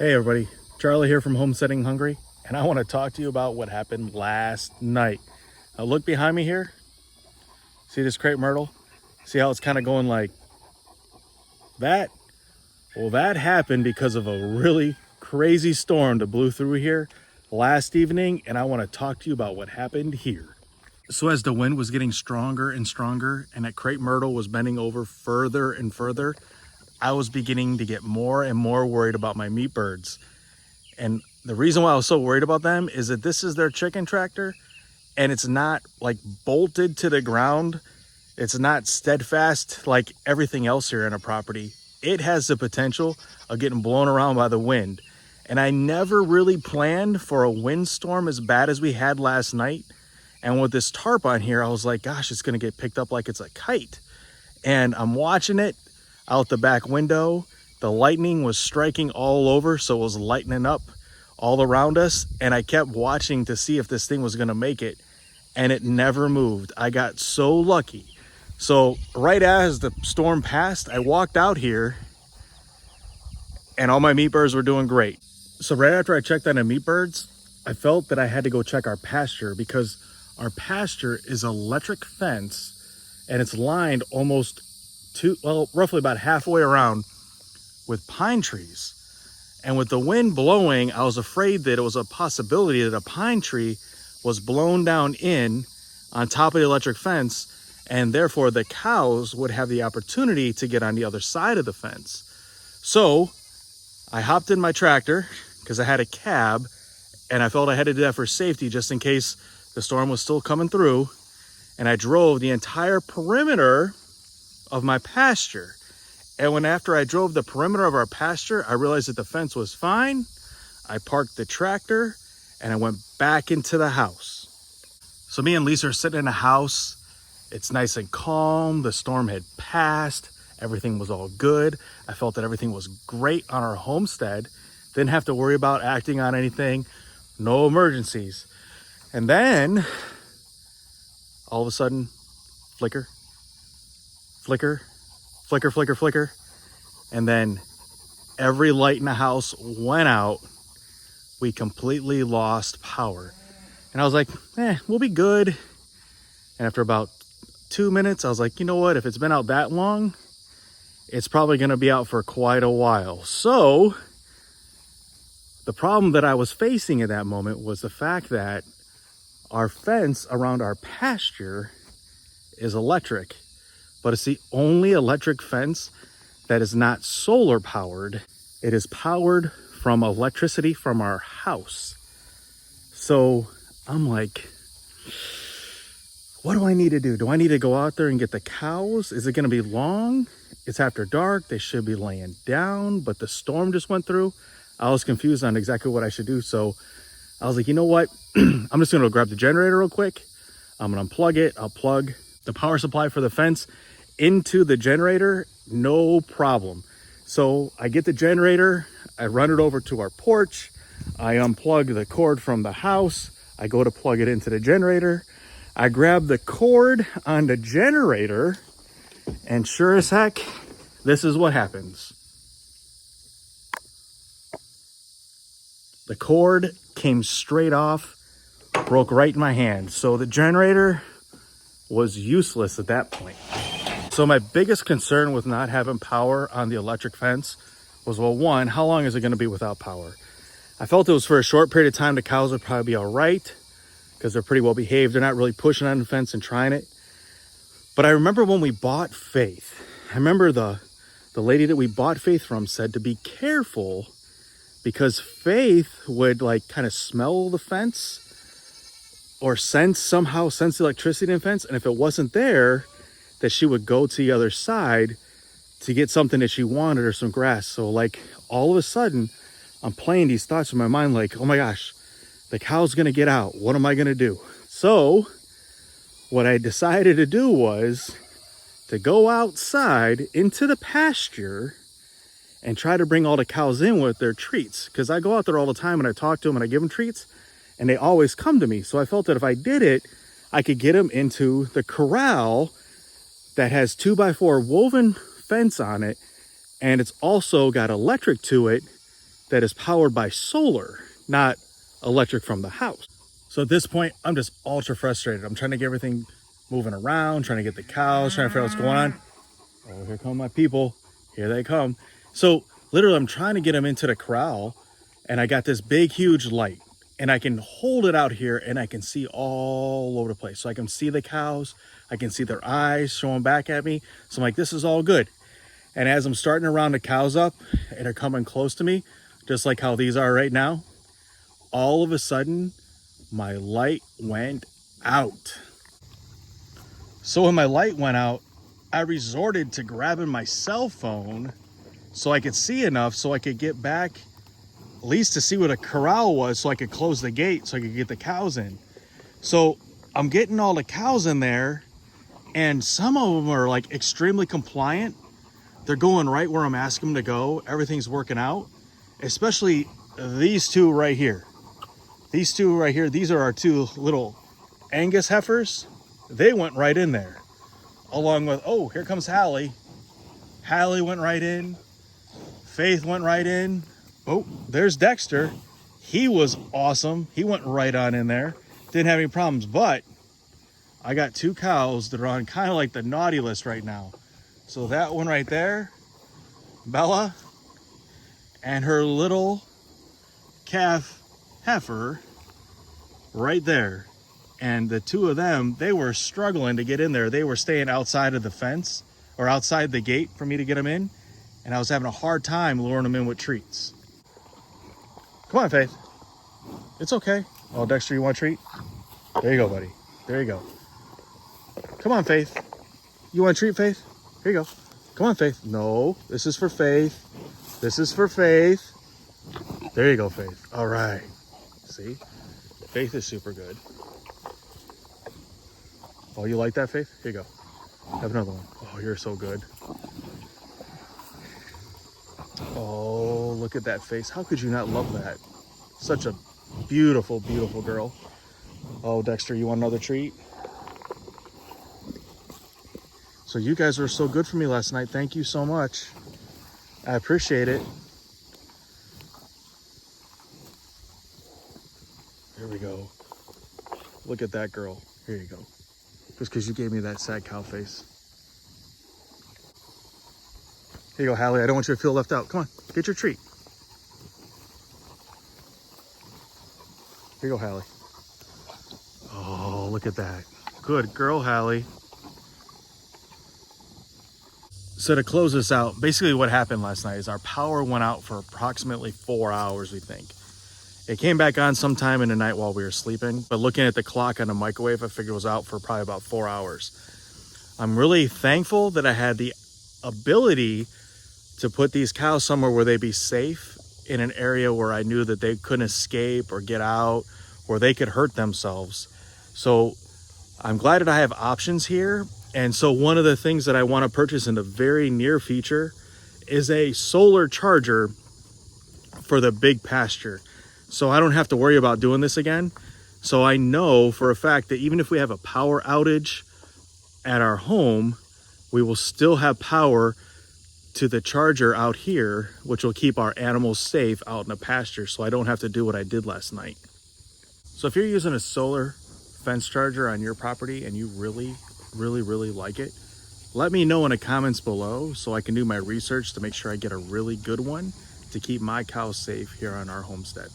Hey everybody, Charlie here from Homesteading and Hungry, and I want to talk to you about what happened last night. Now look behind me here. See this crepe myrtle? See how it's kind of going like that? Well, that happened because of a really crazy storm that blew through here last evening, and I want to talk to you about what happened here. So as the wind was getting stronger and stronger, and that crepe myrtle was bending over further and further, I was beginning to get more and more worried about my meat birds. And the reason why I was so worried about them is that this is their chicken tractor, and it's not like bolted to the ground. It's not steadfast like everything else here in a property. It has the potential of getting blown around by the wind. And I never really planned for a windstorm as bad as we had last night. And with this tarp on here, I was like, gosh, it's gonna get picked up like it's a kite. And I'm watching it out the back window. The lightning was striking all over, so it was lightening up all around us. And I kept watching to see if this thing was gonna make it, and it never moved. I got so lucky. So right as the storm passed, I walked out here and all my meat birds were doing great. So right after I checked on the meat birds, I felt that I had to go check our pasture, because our pasture is electric fence and it's lined almost roughly about halfway around with pine trees. And with the wind blowing, I was afraid that it was a possibility that a pine tree was blown down in on top of the electric fence, and therefore the cows would have the opportunity to get on the other side of the fence. So I hopped in my tractor because I had a cab, and I felt I had to do that for safety just in case the storm was still coming through. And I drove the entire perimeter of my pasture. And after I drove the perimeter of our pasture, I realized that the fence was fine. I parked the tractor and I went back into the house. So me and Lisa are sitting in the house. It's nice and calm. The storm had passed. Everything was all good. I felt that everything was great on our homestead. Didn't have to worry about acting on anything. No emergencies. And then all of a sudden, flicker, flicker, flicker, flicker, flicker. And then every light in the house went out. We completely lost power. And I was like, we'll be good. And after about 2 minutes, I was like, you know what? If it's been out that long, it's probably going to be out for quite a while. So the problem that I was facing at that moment was the fact that our fence around our pasture is electric, but it's the only electric fence that is not solar powered. It is powered from electricity from our house. So I'm like, what do I need to do? Do I need to go out there and get the cows? Is it going to be long? It's after dark. They should be laying down, but the storm just went through. I was confused on exactly what I should do. So I was like, you know what? I'm just going to grab the generator real quick. I'm going to unplug it. I'll plug the power supply for the fence into the generator. No problem. So I get the generator. I run it over to our porch. I unplug the cord from the house. I go to plug it into the generator. I grab the cord on the generator, and sure as heck, this is what happens. The cord came straight off, broke right in my hand. So the generator was useless at that point. So my biggest concern with not having power on the electric fence was, well, one, how long is it going to be without power? I felt it was for a short period of time. The cows would probably be all right because they're pretty well behaved. They're not really pushing on the fence and trying it. But I remember when we bought Faith, I remember the lady that we bought Faith from said to be careful, because Faith would like kind of smell the fence or sense the electricity in the fence. And if it wasn't there, that she would go to the other side to get something that she wanted or some grass. So like all of a sudden I'm playing these thoughts in my mind like, oh my gosh, the cow's gonna get out. What am I gonna do? So what I decided to do was to go outside into the pasture and try to bring all the cows in with their treats. Because I go out there all the time and I talk to them and I give them treats and they always come to me. So I felt that if I did it, I could get them into the corral that has 2x4 woven fence on it. And it's also got electric to it that is powered by solar, not electric from the house. So at this point, I'm just ultra frustrated. I'm trying to get everything moving around, trying to get the cows, trying to figure out what's going on. Oh, here come my people. Here they come. So literally, I'm trying to get them into the corral, and I got this big, huge light, and I can hold it out here, and I can see all over the place. So I can see the cows. I can see their eyes showing back at me. So I'm like, this is all good. And as I'm starting to round the cows up, and they're coming close to me, just like how these are right now, all of a sudden, my light went out. So when my light went out, I resorted to grabbing my cell phone so I could see enough so I could get back at least to see what a corral was, so I could close the gate so I could get the cows in. So I'm getting all the cows in there, and some of them are like extremely compliant. They're going right where I'm asking them to go. Everything's working out, especially these two right here. These two right here, these are our two little Angus heifers. They went right in there. Along with, oh, here comes Hallie. Hallie went right in. Faith went right in. Oh, there's Dexter. He was awesome. He went right on in there. Didn't have any problems, but I got two cows that are on kind of like the naughty list right now. So that one right there, Bella, and her little calf heifer right there. And the two of them, they were struggling to get in there. They were staying outside of the fence or outside the gate for me to get them in. And I was having a hard time luring them in with treats. Come on, Faith. It's okay. Oh, Dexter, you want a treat? There you go, buddy. There you go. Come on, Faith. You want a treat, Faith? Here you go. Come on, Faith. No, this is for Faith. This is for Faith. There you go, Faith. All right. See? Faith is super good. Oh, you like that, Faith? Here you go. Have another one. Oh, you're so good. Oh, look at that face. How could you not love that? Such a beautiful, beautiful girl. Oh, Dexter, you want another treat? So you guys were so good for me last night. Thank you so much. I appreciate it. Here we go. Look at that girl. Here you go. Just because you gave me that sad cow face. Here you go, Hallie. I don't want you to feel left out. Come on, get your treat. Here you go, Hallie. Oh, look at that. Good girl, Hallie. So to close this out, basically what happened last night is our power went out for approximately 4 hours, we think. It came back on sometime in the night while we were sleeping, but looking at the clock on the microwave, I figured it was out for probably about 4 hours. I'm really thankful that I had the ability to put these cows somewhere where they'd be safe, in an area where I knew that they couldn't escape or get out, or they could hurt themselves. So I'm glad that I have options here. And so one of the things that I want to purchase in the very near future is a solar charger for the big pasture. So I don't have to worry about doing this again. So I know for a fact that even if we have a power outage at our home, we will still have power to the charger out here, which will keep our animals safe out in the pasture. So I don't have to do what I did last night. So if you're using a solar fence charger on your property and you really like it, let me know in the comments below so I can do my research to make sure I get a really good one to keep my cows safe here on our homestead.